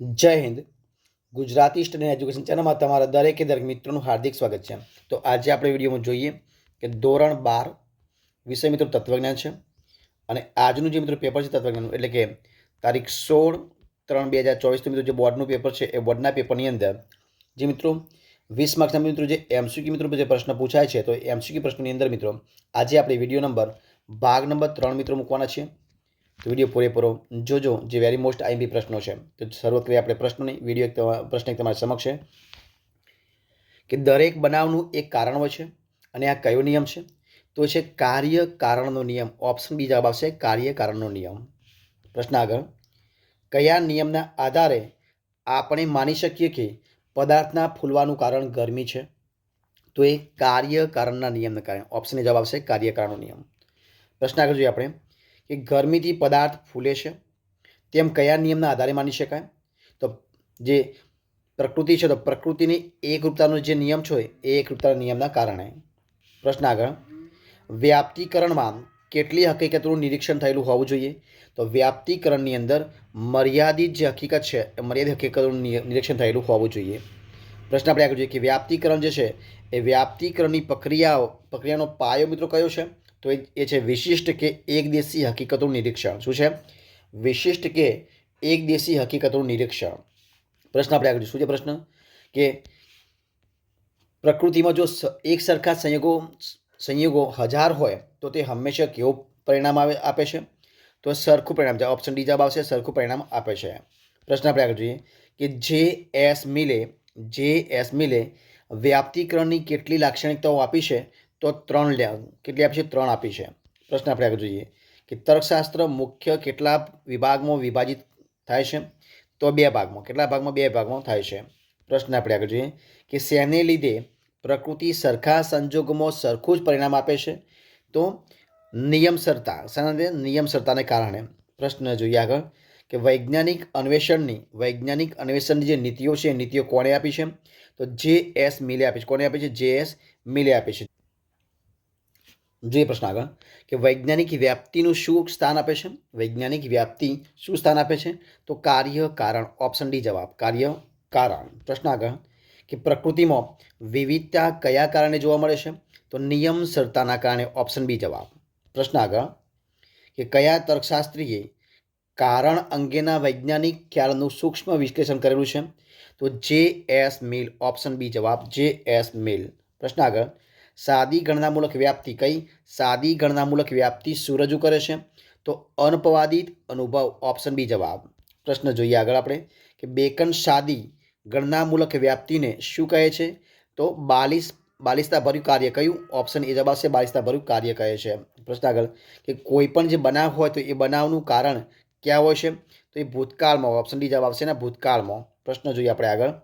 જય Hind. Gujarati study education ચેનલમાં તમારા દરેકે દરેક મિત્રોનું હાર્દિક સ્વાગત છે. તો આજે આપણે વિડીયોમાં જોઈએ કે ધોરણ 12 વિષય મિત્રો તત્વજ્ઞાન છે અને આજનું જે મિત્રો પેપર છે તત્વજ્ઞાનનું, એટલે કે તારીખ 16/3/2024 મિત્રો જે બોર્ડનું પેપર છે એ બોર્ડના પેપરની અંદર જે મિત્રો 20 માર્ક્સના મિત્રો જે એમસીક્યુ મિત્રો જે પ્રશ્ન પૂછાય છે, તો એમસીક્યુ પ્રશ્નની અંદર મિત્રો આજે આપણે વિડીયો નંબર ભાગ નંબર 3 મિત્રો મૂકવાના છે. તો વિડીયો પૂરેપૂરો જોજો, જે વેરી મોસ્ટ આઈએમપી પ્રશ્નો છે. તો શરૂઆત કરીએ આપણે પ્રશ્નોની. પ્રશ્ન એક તમારી સમક્ષ છે કે દરેક બનાવનું એક કારણ હોય છે અને આ કયો નિયમ છે? તો છે કાર્ય કારણનો નિયમ. ઓપ્શન બી જવાબ આવશે, કાર્ય કારણનો નિયમ. પ્રશ્ન આગળ, કયા નિયમના આધારે આપણે માની શકીએ કે પદાર્થના ફૂલવાનું કારણ ગરમી છે? તો એ કાર્ય કારણના નિયમને કારણે. ઓપ્શનની જવાબ આવશે કાર્ય કારણનો નિયમ. પ્રશ્ન આગળ જોઈએ આપણે કે ગરમીથી પદાર્થ ફૂલે છે તેમ કયા નિયમના આધારે માની શકાય? તો જે પ્રકૃતિ છે, તો પ્રકૃતિની એકરૂપતાનો જે નિયમ છે એ એકરૂપતાના નિયમના કારણે. પ્રશ્ન આગળ, વ્યાપ્તિકરણમાં કેટલી હકીકતોનું નિરીક્ષણ થયેલું હોવું જોઈએ? તો વ્યાપ્તિકરણની અંદર મર્યાદિત જે હકીકત છે એ મર્યાદિત હકીકતોનું નિરીક્ષણ થયેલું હોવું જોઈએ. પ્રશ્ન આપણે આગળ જોઈએ કે વ્યાપ્તિકરણ જે છે એ વ્યાપ્તિકરણની પ્રક્રિયાનો પાયો મિત્રો કયો છે? તો એ છે વિશિષ્ટ કે એકદેશી હકીકતોનું નિરીક્ષણ. શું છે? વિશિષ્ટ કે એકદેશી હકીકતોનું નિરીક્ષણ. પ્રશ્ન આપણે આગળ શું છે પ્રશ્ન કે પ્રકૃતિમાં જો એક સરખા સંયોગો 1000 હોય તો તે હંમેશા કેવું પરિણામ આપે છે? તો સરખું પરિણામ. ઓપ્શન ડી જવાબ આવશે, સરખું પરિણામ આપે છે. પ્રશ્ન આપણે આગળ જોઈએ કે જે એસ મિલે વ્યાપ્તિકરણની કેટલી લાક્ષણિકતાઓ આપી છે? તો 3 કેટલી આપી છે? 3 આપી છે. પ્રશ્ન આપણે આગળ જોઈએ કે તર્કશાસ્ત્ર મુખ્ય કેટલા વિભાગમાં વિભાજિત થાય છે? તો 2 ભાગમાં. કેટલા ભાગમાં? 2 ભાગમાં થાય છે. પ્રશ્ન આપણે આગળ જોઈએ કે શેને લીધે પ્રકૃતિ સરખા સંજોગોમાં સરખું જ પરિણામ આપે છે? તો નિયમસરતા. શાના લીધે? નિયમસરતાને કારણે. પ્રશ્ન જોઈએ આગળ કે વૈજ્ઞાનિક અન્વેષણની જે નીતિઓ છે એ નીતિઓ કોણે આપી છે? તો જે એસ મિલે આપી છે. કોને આપી છે? જે એસ મિલે આપી છે. જોઈએ પ્રશ્ન આગળ કે વૈજ્ઞાનિક વ્યાપ્તિનું શું સ્થાન આપે છે? વૈજ્ઞાનિક વ્યાપ્તિ શું સ્થાન આપે છે? તો કાર્ય કારણ. ઓપ્શન ડી જવાબ, કાર્ય કારણ. પ્રશ્ન આગળ કે પ્રકૃતિમાં વિવિધતા કયા કારણે જોવા મળે છે? તો નિયમસરતાના કારણે. ઓપ્શન બી જવાબ. પ્રશ્ન આગળ કે કયા તર્કશાસ્ત્રીએ કારણ અંગેના વૈજ્ઞાનિક ખ્યાલનું સૂક્ષ્મ વિશ્લેષણ કરેલું છે? તો જે એસ મિલ. ઓપ્શન બી જવાબ, જે એસ મિલ. પ્રશ્ન આગળ, સાદી ગણનામૂલક વ્યાપ્તિ કઈ સાદી ગણનામૂલક વ્યાપ્તિ શું રજૂ કરે છે? તો અનપવાદિત અનુભવ. ઓપ્શન બી જવાબ. પ્રશ્ન જોઈએ આગળ આપણે કે બેકન સાદી ગણનામૂલક વ્યાપ્તિને શું કહે છે? તો બાલિશતા ભર્યું કાર્ય. કયું? ઓપ્શન એ જવાબ આવશે, બાલિશતા ભર્યું કાર્ય કહે છે. પ્રશ્ન આગળ કે કોઈ પણ જે બનાવ હોય તો એ બનાવનું કારણ ક્યાં હોય છે? તો એ ભૂતકાળમાં. ઓપ્શન ડી જવાબ આવશે ને, ભૂતકાળમાં. પ્રશ્ન જોઈએ આપણે આગળ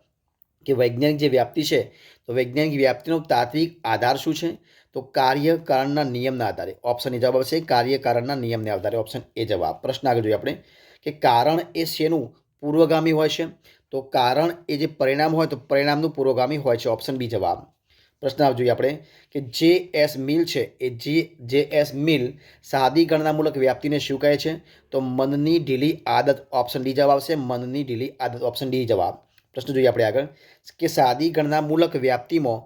કે વૈજ્ઞાનિક જે વ્યાપ્તિ છે તો વૈજ્ઞાનિક વ્યાપ્તિનો તાત્વિક આધાર શું છે? તો કાર્ય કારણના નિયમના આધારે. ઓપ્શન એ જવાબ આવશે, કાર્ય કારણના નિયમને આધારે. ઓપ્શન એ જવાબ. પ્રશ્ન આગળ જોઈએ આપણે કે કારણ એ શેનું પૂર્વગામી હોય છે? તો કારણ એ જે પરિણામ હોય તો પરિણામનું પૂર્વગામી હોય છે. ઓપ્શન બી જવાબ. પ્રશ્ન જોઈએ આપણે કે જે એસ મિલ છે એ જે એસ મિલ સાદી ગણનામૂલક વ્યાપ્તિને શું કહે છે? તો મનની ઢીલી આદત. ઓપ્શન ડી જવાબ આવશે, મનની ઢીલી આદત. ઓપ્શન ડી જવાબ. પ્રશ્ન જોઈએ આપણે આગળ કે સાદી ગણનામૂલક વ્યાપ્તિમાં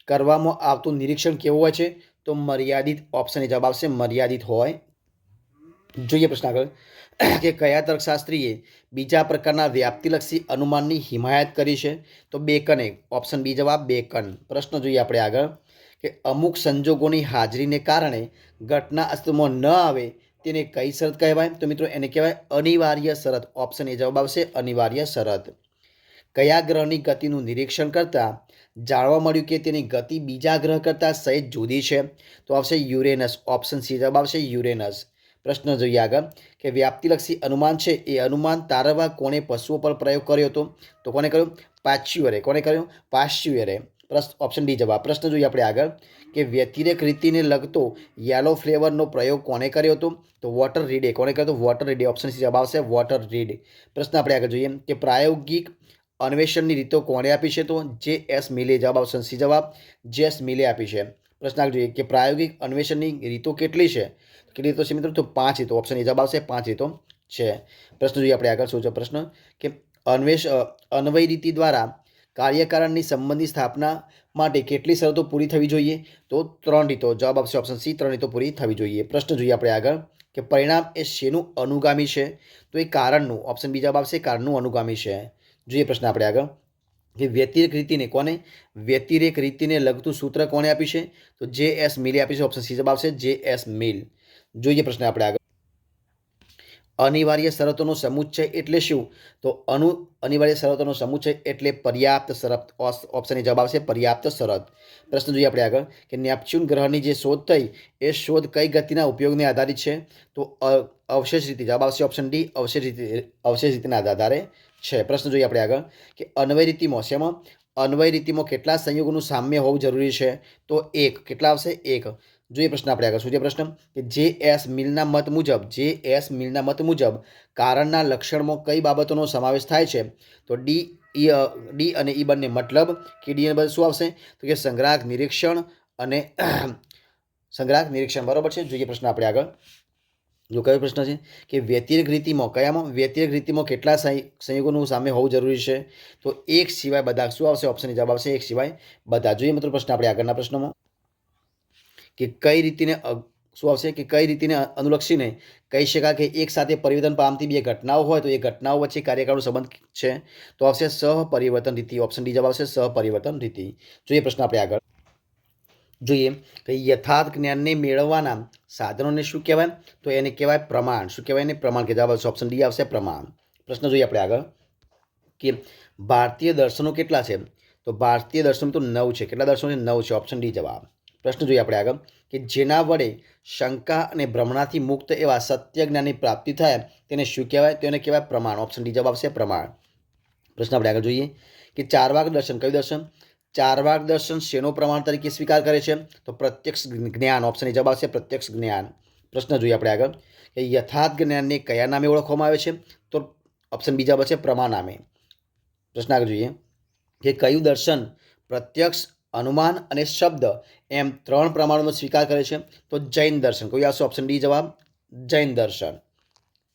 કરવામાં આવતું નિરીક્ષણ કેવું હોય છે? તો મર્યાદિત. ઓપ્શન એ જવાબ આવશે, મર્યાદિત હોય. જોઈએ પ્રશ્ન આગળ કે કયા તર્કશાસ્ત્રીએ બીજા પ્રકારના વ્યાપ્તિલક્ષી અનુમાનની હિમાયત કરી છે? તો બેકને. ઓપ્શન બી જવાબ, બેકન. પ્રશ્ન જોઈએ આપણે આગળ કે અમુક સંજોગોની હાજરીને કારણે ઘટના અસ્તિત્વમાં ન આવે તેને કઈ શરત કહેવાય? તો મિત્રો એને કહેવાય અનિવાર્ય શરત. ઓપ્શન એ જવાબ આવશે, અનિવાર્ય શરત. કયા ગ્રહની ગતિનું નિરીક્ષણ કરતાં જાણવા મળ્યું કે તેની ગતિ બીજા ગ્રહ કરતાં સહેજ જુદી છે? તો આવશે યુરેનસ. ઓપ્શન સી જવાબ આવશે, યુરેનસ. પ્રશ્ન જોઈએ આગળ કે વ્યાપ્તિલક્ષી અનુમાન છે એ અનુમાન તારવવા કોણે પશુઓ પર પ્રયોગ કર્યો હતો? તો કોને કર્યો? પાસ્ચ્યુઅરે. કોને કર્યો? પાસ્ચ્યુઅરે. ઓપ્શન ડી જવાબ. પ્રશ્ન જોઈએ આપણે આગળ કે વ્યતિરેક રીતિને લગતો યેલો ફ્લેવરનો પ્રયોગ કોને કર્યો હતો? તો વોટર રીડે. કોને કર્યો હતો? વોટર રીડે. ઓપ્શન સી જવાબ આવશે, વોટર રીડ. પ્રશ્ન આપણે આગળ જોઈએ કે પ્રાયોગિક અન્વેષણની રીતો કોણે આપી છે? તો જે એસ મિલે. જવાબ આવશે સી જવાબ, જે એસ મિલે આપી છે. પ્રશ્ન આગળ જોઈએ કે પ્રાયોગિક અન્વેષણની રીતો કેટલી છે? કેટલી રીતો છે મિત્રો? તો 5 રીતો. ઓપ્શન એ જવાબ આવશે, 5 રીતો છે. પ્રશ્ન જોઈએ આપણે આગળ શું છે પ્રશ્ન કે અન્વય રીતિ દ્વારા કાર્યકારણની સંબંધી સ્થાપના માટે કેટલી શરતો પૂરી થવી જોઈએ? તો 3 રીતો. જવાબ આપશે ઓપ્શન સી, 3 રીતો પૂરી થવી જોઈએ. પ્રશ્ન જોઈએ આપણે આગળ કે પરિણામ એ શેનું અનુગામી છે? તો એ કારણનું. ઓપ્શન બી જવાબ આવશે કારણનું અનુગામી છે. જોઈએ પ્રશ્ન આપણે આગળ કે વ્યતિરેક રીતિને કોને વ્યતિરેક રીતિને લગતું સૂત્ર કોણે આપ્યું છે? તો જે એસ મિલે આપ્યું છે. ઓપ્શન સી જવાબ આવશે જે એસ મિલ. જોઈએ પ્રશ્ન આપણે આગળ અનિવાર્ય શરતોનો સમુચ્ચય એટલે શું? તો અનિવાર્ય શરતોનો સમુચ્ચય એટલે પર્યાપ્ત શરત. ઓપ્શન એ જવાબ આવશે પર્યાપ્ત શરત. પ્રશ્ન જોઈએ આપણે આગળ કે નેપચ્યુન ગ્રહની જે શોધ થઈ એ શોધ કઈ ગતિના ઉપયોગને આધારિત છે? તો અવશેષ રીતિ. જવાબ આવશે ઓપ્શન ડી અવશેષ રીતિના આધારે છે. પ્રશ્ન જોઈએ આપણે આગળ કે અન્વય રીતિમાં શેમાં અન્વય રીતિમાં કેટલા સંયોગોનું સામ્ય હોવું જરૂરી છે? તો 1. કેટલા આવશે? 1. જોઈએ પ્રશ્ન આપણે આગળ. શું છે પ્રશ્ન કે જે એસ મિલના મત મુજબ કારણના લક્ષણમાં કઈ બાબતોનો સમાવેશ થાય છે? તો ડી અને ઈ બંને. મતલબ કે ડી અને શું આવશે? તો કે સંગ્રાહક નિરીક્ષણ બરોબર છે. જોઈએ પ્રશ્ન આપણે આગળ. જો કયો પ્રશ્ન છે કે વ્યતિરેક રીતિમાં કેટલા સંયોગોનું સામે હોવું જરૂરી છે? તો 1 સિવાય બધા. શું આવશે? ઓપ્શન જવાબ આવશે 1 સિવાય બધા. જોઈએ મિત્રો પ્રશ્ન આપણે આગળના પ્રશ્નમાં કે કઈ રીતિને શું આવશે કે કઈ રીતિને અનુલક્ષીને કહી શકાય કે એક સાથે પરિવર્તન પામતી બે ઘટનાઓ હોય તો એ ઘટનાઓ વચ્ચે કાર્યકાળનો સંબંધ છે? તો આવશે સહપરિવર્તન રીતિ. ઓપ્શન ડી જવાબ આવશે સહપરિવર્તન રીતિ. જોઈએ પ્રશ્ન આપણે આગળ જોઈએ કે યથાર્થ જ્ઞાનને મેળવવાના સાધનોને શું કહેવાય? તો એને કહેવાય પ્રમાણ. શું કહેવાય? એને પ્રમાણ કે જવાબ આવશે ઓપ્શન ડી આવશે પ્રમાણ. પ્રશ્ન જોઈએ આપણે આગળ કે ભારતીય દર્શનો કેટલા છે? તો ભારતીય દર્શન તો 9 છે. કેટલા દર્શનો છે? 9 છે. ઓપ્શન ડી જવાબ. પ્રશ્ન જોઈએ આપણે આગળ કે જેના વડે શંકા અને ભ્રમણાથી મુક્ત એવા સત્ય જ્ઞાનની પ્રાપ્તિ થાય તેને શું કહેવાય? તો એને કહેવાય પ્રમાણ. ઓપ્શન ડી જવાબ આવશે પ્રમાણ. પ્રશ્ન આપણે આગળ જોઈએ કે ચારવાક દર્શન. કયું દર્શન? ચારવાક દર્શન શેનો પ્રમાણ તરીકે સ્વીકાર કરે છે? તો પ્રત્યક્ષ જ્ઞાન. ઓપ્શન એ જવાબ આવશે પ્રત્યક્ષ જ્ઞાન. પ્રશ્ન જોઈએ આપણે આગળ કે યથાર્થ જ્ઞાનને કયા નામે ઓળખવામાં આવે છે? તો ઓપ્શન બી જવાબ આવશે પ્રમા નામે. પ્રશ્ન આગળ જોઈએ કે કયું દર્શન પ્રત્યક્ષ, અનુમાન અને શબ્દ એમ 3 પ્રમાણોનો સ્વીકાર કરે છે? તો જૈન દર્શન. કયું આવશે? ઓપ્શન ડી જવાબ જૈન દર્શન.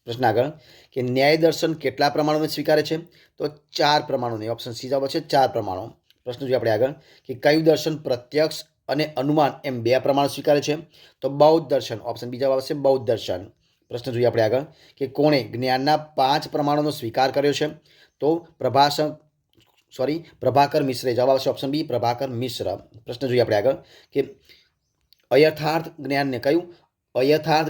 પ્રશ્ન આગળ કે ન્યાય દર્શન કેટલા પ્રમાણોને સ્વીકારે છે? તો 4 પ્રમાણોને. ઓપ્શન સી જવાબ છે 4 પ્રમાણો. પ્રશ્ન જોઈએ આપણે આગળ કે કયું દર્શન પ્રત્યક્ષ અને અનુમાન એમ 2 પ્રમાણો સ્વીકારે છે? તો બૌદ્ધ દર્શન. ઓપ્શન બી જવાબ આવશે બૌદ્ધ દર્શન. પ્રશ્ન જોઈએ આપણે આગળ કે કોણે જ્ઞાનના 5 પ્રમાણોનો સ્વીકાર કર્યો છે? તો પ્રભાકર મિશ્રે. જવાબ આવશે ઓપ્શન બી પ્રભાકર મિશ્ર. પ્રશ્ન જોઈએ આપણે આગળ કે અયથાર્થ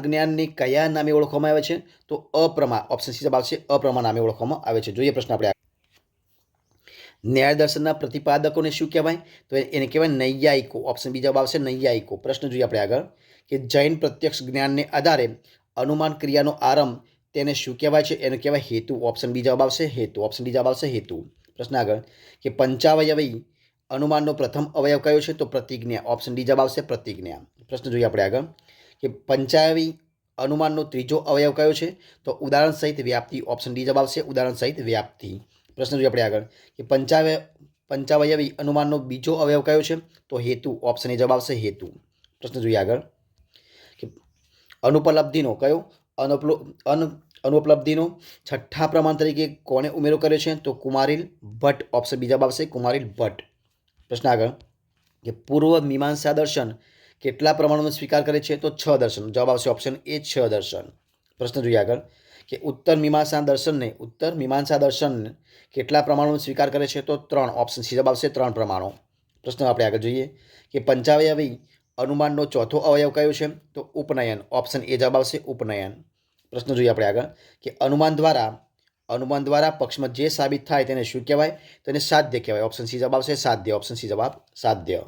જ્ઞાનને કયા નામે ઓળખવામાં આવે છે? તો અપ્રમા. ઓપ્શન સી જવાબ આવશે અપ્રમા નામે ઓળખવામાં આવે છે. જોઈએ પ્રશ્ન આપણે ન્યાય દર્શનના પ્રતિપાદકોને શું કહેવાય? તો એને કહેવાય નૈયાયિકો. ઓપ્શન બી જવાબ આવશે નૈયાયિકો. પ્રશ્ન જોઈએ આપણે આગળ કે જૈન પ્રત્યક્ષ જ્ઞાનને આધારે અનુમાન ક્રિયાનો આરંભ તેને શું કહેવાય છે? એને કહેવાય હેતુ. ઓપ્શન બી જવાબ આવશે હેતુ. ઓપ્શન ડી જવાબ આવશે હેતુ. પ્રશ્ન આગળ કે પંચાવયવી અનુમાનનો પ્રથમ અવયવ કયો છે? તો પ્રતિજ્ઞા. ઓપ્શન ડી જવાબ આવશે પ્રતિજ્ઞા. પ્રશ્ન જોઈએ આપણે આગળ કે પંચાવયવી અનુમાનનો ત્રીજો અવયવ કયો છે? તો ઉદાહરણ સહિત વ્યાપ્તિ. ઓપ્શન ડી જવાબ આવશે ઉદાહરણ સહિત વ્યાપ્તિ. પ્રશ્ન જોઈએ આપણે આગળ કે પંચાવયવી અનુમાનનો બીજો અવયવ કયો છે? તો હેતુ. ઓપ્શન એ જવાબ આવશે હેતુ. પ્રશ્ન જોઈએ આગળ કે અનુપલબ્ધિનો છઠ્ઠા પ્રમાણ તરીકે કોને ઉમેરો કર્યો છે? તો કુમારીલ ભટ્ટ. ઓપ્શન બી જવાબ આવશે કુમારીલ ભટ્ટ. પ્રશ્ન આગળ કે પૂર્વ મીમાંસા દર્શન કેટલા પ્રમાણોનો સ્વીકાર કરે છે? તો 6 દર્શન. જવાબ આવશે ઓપ્શન એ 6 દર્શન. પ્રશ્ન જોઈએ આગળ કે ઉત્તર મીમાંસા દર્શન કેટલા પ્રમાણોનો સ્વીકાર કરે છે? તો 3. ઓપ્શન સી જવાબ આવશે 3 પ્રમાણો. પ્રશ્ન આપણે આગળ જોઈએ કે પંચાવયવી અનુમાનનો ચોથો અવયવ કયો છે? તો ઉપનયન. ઓપ્શન એ જવાબ આવશે ઉપનયન. પ્રશ્ન જોઈએ આપણે આગળ કે અનુમાન દ્વારા પક્ષમાં જે સાબિત થાય તેને શું કહેવાય? તો એને સાધ્ય કહેવાય. ઓપ્શન સી જવાબ આવશે સાધ્ય. ઓપ્શન સી જવાબ સાધ્ય.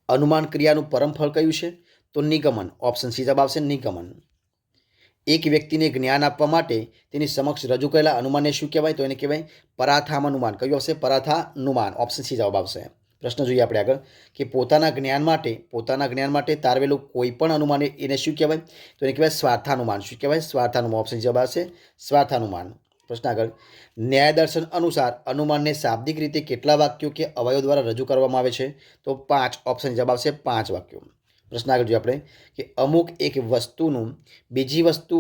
અનુમાન ક્રિયાનું પરમફળ કયું છે? તો નિગમન. ઓપ્શન સી જવાબ આવશે નિગમન. એક વ્યક્તિને જ્ઞાન આપવા માટે તેની સમક્ષ રજૂ કરેલા અનુમાનને શું કહેવાય? તો એને કહેવાય પરાથાનુમાન. કયું આવશે? પરાથાનુમાન. ઓપ્શન સી જવાબ આવશે. પ્રશ્ન જોઈએ આપણે આગળ કે પોતાના જ્ઞાન માટે તારવેલું કોઈ પણ અનુમાન એને શું કહેવાય? તો એને કહેવાય સ્વાર્થાનુમાન. શું કહેવાય? સ્વાર્થાનુમાન. ઓપ્શન જવાબ આવશે સ્વાર્થાનુમાન. પ્રશ્ન આગળ ન્યાય દર્શન અનુસાર અનુમાનને શાબ્દિક રીતે કેટલા વાક્યો કે અવયવ દ્વારા રજૂ કરવામાં આવે છે? તો 5. ઓપ્શન જવાબ આવશે 5 વાક્યો. પ્રશ્ન આગળ જોઈએ આપણે કે અમુક એક વસ્તુનું બીજી વસ્તુ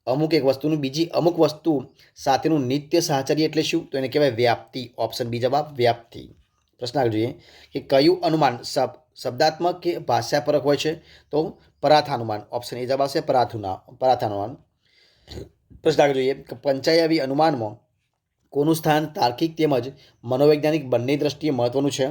અમુક એક વસ્તુનું બીજી અમુક વસ્તુ સાથેનું નિત્ય સાહચર્ય એટલે શું? તો એને કહેવાય વ્યાપ્તિ. ઓપ્શન બી જવાબ વ્યાપ્તિ. પ્રશ્ન આગળ જોઈએ કે કયું અનુમાન શબ્દાત્મક કે ભાષાપરક હોય છે? તો પરાથાનુમાન. ઓપ્શન એ જવાબ આવશે પરાથાનુમાન. પ્રશ્ન આગળ જોઈએ કે પંચાયવી અનુમાનમાં કોનું સ્થાન તાર્કિક તેમજ મનોવૈજ્ઞાનિક બંને દ્રષ્ટિએ મહત્વનું છે?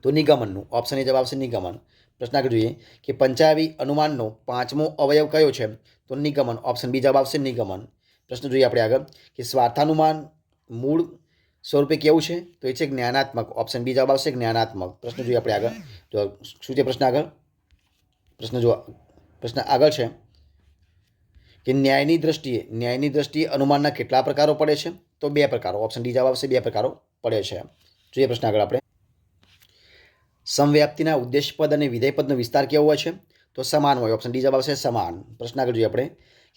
તો નિગમનનું. ઓપ્શન એ જવાબ આવશે નિગમન. પ્રશ્ન આગળ જોઈએ કે પંચાયવી અનુમાનનો પાંચમો અવયવ કયો છે? તો નિગમન. ઓપ્શન બી જવાબ આવશે નિગમન. પ્રશ્ન જોઈએ આપણે આગળ કે સ્વાર્થાનુમાન મૂળ સ્વરૂપે કેવું છે? તો એ છે જ્ઞાનાત્મક. ઓપ્શન બી જવાબ આવશે જ્ઞાનાત્મક. પ્રશ્ન જોઈએ આપણે આગળ. તો શું છે પ્રશ્ન આગળ? પ્રશ્ન આગળ છે કે ન્યાયની દ્રષ્ટિએ અનુમાનના કેટલા પ્રકારો પડે છે? તો 2 પ્રકારો. ઓપ્શન ડી જવાબ આવશે 2 પ્રકારો પડે છે. જોઈએ પ્રશ્ન આગળ આપણે. સમવ્યાપ્તિના ઉદ્દેશપદ અને વિધેયપદનો વિસ્તાર કેવો હોય છે? તો સમાન હોય. ઓપ્શન ડી જવાબ આવશે સમાન. પ્રશ્ન આગળ જોઈએ આપણે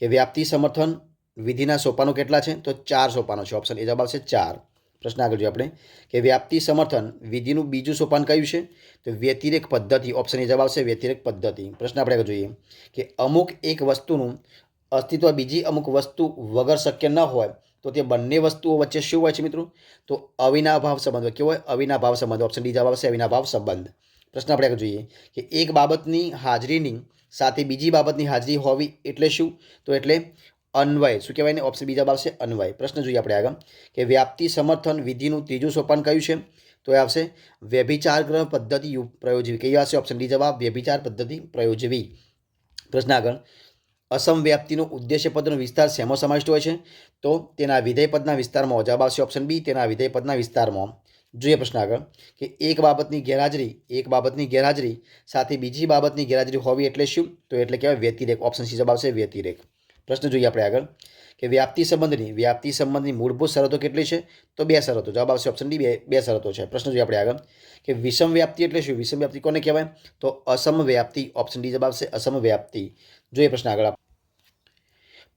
કે વ્યાપ્તિ સમર્થન વિધિના સોપાનો કેટલા છે? તો 4 સોપાનો છે. ઓપ્શન એ જવાબ આવશે 4. પ્રશ્ન આગળ જોઈએ આપણે કે વ્યાપ્તિ સમર્થન વિધિનું બીજું સોપાન કયું છે? તો વ્યતિરેક પદ્ધતિ. ઓપ્શન એ જવાબ આવશે વ્યતિરેક પદ્ધતિ. પ્રશ્ન આપણે આગળ જોઈએ કે અમુક એક વસ્તુનું અસ્તિત્વ બીજી અમુક વસ્તુ વગર શક્ય ન હોય તો તે બંને વસ્તુઓ વચ્ચે શું હોય છે મિત્રો? તો અવિનાભાવ સંબંધ. કેવો હોય? અવિનાભાવ સંબંધ. ઓપ્શન ડી જવાબ આવશે અવિનાભાવ સંબંધ. પ્રશ્ન આપણે આગળ જોઈએ કે એક બાબતની હાજરીની સાથે બીજી બાબતની હાજરી હોવી એટલે શું? તો એટલે અન્વય. શું કહેવાય ને? ઓપ્શન બી જવાબ આવશે અન્વય. પ્રશ્ન જોઈએ આપણે આગળ કે વ્યાપ્તિ સમર્થન વિધિનું ત્રીજું સોપાન કયું છે? તો એ આવશે વ્યભિચાર ગ્રહ પદ્ધતિ પ્રયોજવી. કઈ આવશે? ઓપ્શન ડી જવાબ વ્યભિચાર પદ્ધતિ પ્રયોજવી. પ્રશ્ન આગળ અસમવ્યાપ્તિનો ઉદ્દેશ્યપદનો વિસ્તાર શેમાં સમાવિષ્ટ હોય છે? તો તેના વિધેયપદના વિસ્તારમાં. જવાબ આવશે ઓપ્શન બી તેના વિધેયપદના વિસ્તારમાં. જોઈએ પ્રશ્ન આગળ કે એક બાબતની ગેરહાજરી સાથે બીજી બાબતની ગેરહાજરી હોવી એટલે શું? તો એટલે કહેવાય વ્યતિરેક. ઓપ્શન સી જવાબ આવશે વ્યતિરેક. પ્રશ્ન જોઈએ આપણે આગળ કે વ્યાપ્તિ સંબંધની મૂળભૂત શરતો કેટલી છે? તો 2 શરતો. જવાબ આવશે ઓપ્શન ડી 2 શરતો છે. પ્રશ્ન જોઈએ આપણે આગળ કે વિષમ વ્યાપ્તિ એટલે શું? વિષમ વ્યાપ્તિ કોને કહેવાય? તો અસમવ્યાપ્તિ. ઓપ્શન ડી જવાબ આવશે અસમવ્યાપ્તિ. જોઈએ પ્રશ્ન આગળ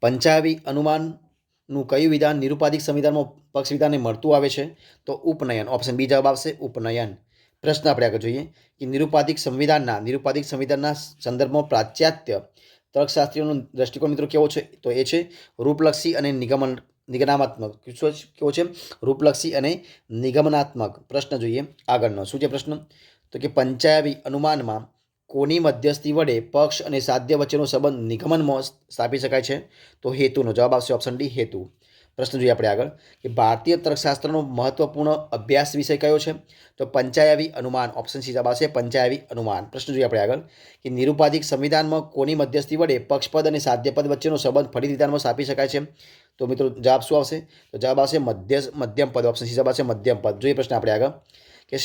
પંચાયવી અનુમાનનું કયું વિધાન નિરુપાધિક સંવિધાનમાં પક્ષ વિધાનને મળતું આવે છે? તો ઉપનયન. ઓપ્શન બી જવાબ આવશે ઉપનયન. પ્રશ્ન આપણે આગળ જોઈએ કે નિરુપાધિક સંવિધાનના સંદર્ભમાં પાશ્ચાત્ય તર્કશાસ્ત્રીઓનો દ્રષ્ટિકોણ મિત્રો કેવો છે? તો એ છે રૂપલક્ષી અને નિગમનાત્મક. કેવો છે? રૂપલક્ષી અને નિગમનાત્મક. પ્રશ્ન જોઈએ આગળનો. શું છે પ્રશ્ન? તો કે પંચાયવી અનુમાનમાં કોની મધ્યસ્થી વડે પક્ષ અને સાધ્ય વચ્ચેનો સંબંધ નિગમનમાં સ્થાપી શકાય છે? તો હેતુનો. જવાબ આવશે ઓપ્શન ડી હેતુ. પ્રશ્ન જોઈએ આપણે આગળ કે ભારતીય તર્કશાસ્ત્રનો મહત્વપૂર્ણ અભ્યાસ વિષય કયો છે? તો પંચાયવી અનુમાન. ઓપ્શન સી જવાબ આવશે પંચાયવી અનુમાન. પ્રશ્ન જોઈએ આપણે આગળ કે નિરુપાધિક સંવિધાનમાં કોની મધ્યસ્થી વડે પક્ષપદ અને સાધ્યપદ વચ્ચેનો સંબંધ ફલિત વિધાનમાં સ્થાપી શકાય છે? તો મિત્રો જવાબ શું આવશે? તો જવાબ આવશે મધ્યમ પદ. ઓપ્શન સી જવાબ આવશે મધ્યમ પદ. જોઈએ પ્રશ્ન આપણે આગળ કે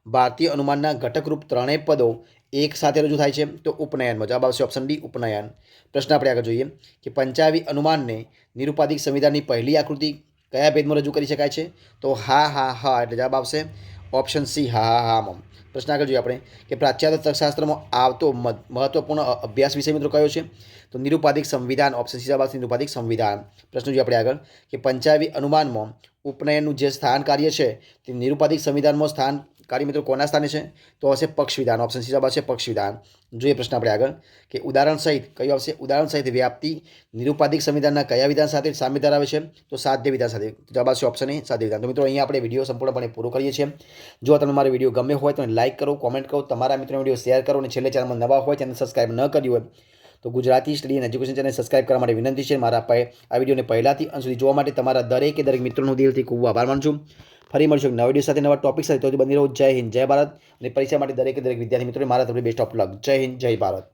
ભારતીય અનુમાનના ઘટકરૂપ ત્રણેય પદો એક સાથે રજૂ થાય છે? તો ઉપનયનમાં. જવાબ આવશે ઓપ્શન ડી ઉપનયન. પ્રશ્ન આપણે આગળ જોઈએ કે પંચાયવી અનુમાનને નિરુપાધિક સંવિધાનની પહેલી આકૃતિ કયા ભેદમાં રજૂ કરી શકાય છે? તો હા એટલે જવાબ આવશે ઓપ્શન સી હામાં. પ્રશ્ન આગળ જોઈએ આપણે કે પાશ્ચાત્ય તર્કશાસ્ત્રમાં આવતો મહત્વપૂર્ણ અભ્યાસ વિષય મિત્રો કયો છે? તો નિરુપાધિક સંવિધાન. ઓપ્શન સી જવાબ આવશે નિરુપાધિક સંવિધાન. પ્રશ્ન જોઈએ આપણે આગળ કે પંચાયવી અનુમાનમાં ઉપનયનનું જે સ્થાન કાર્ય છે તે નિરુપાધિક સંવિધાનમાં સ્થાન કાર્ય મિત્રો કોના સ્થાને છે? તો હશે પક્ષ વિધાન. ઓપ્શન સી જવાબ આવશે પક્ષ વિધાન. જોઈએ પ્રશ્ન આપણે આગળ કે ઉદાહરણ સહિત કયું આવશે? ઉદાહરણ સહિત વ્યાપ્તિ નિરુપાધિક સંવિધાનના કયા વિધાન સાથે સામ્ય ધરાવે છે? તો સાધ્ય વિધાન સાથે. જવાબ આવશે ઓપ્શન એ સાધ્ય વિધાન. તો મિત્રો અહીંયા આપણે વિડીયો સંપૂર્ણપણે પૂરો કરીએ છીએ. જો તમને મારો વિડીયો ગમે હોય તો લાઇક કરો, કોમેન્ટ કરો, તમારા મિત્રોને વિડીયો શેર કરો અને છેલ્લે ચેનલમાં નવા હોય ચેનલ સબસ્ક્રાઇબ ન કર્યું હોય તો Gujarati study and education channel subscribe કરવા માટે વિનંતી છે. મારા આ વિડીયોને પહેલાંથી અંત સુધી જોવા માટે તમારા દરેક મિત્રોનું દિલથી ખૂબ આભાર માનું છું. ફરી મળીશું નવા વિડીયો સાથે, નવા ટોપિક સાથે. તો બની રહો. જય હિન્દ, જય ભારત. અને પરીક્ષા માટે દરેક વિદ્યાર્થી મિત્રોને મારા તરફથી બેસ્ટ ઓફ લક. જય હિન્દ, જય ભારત.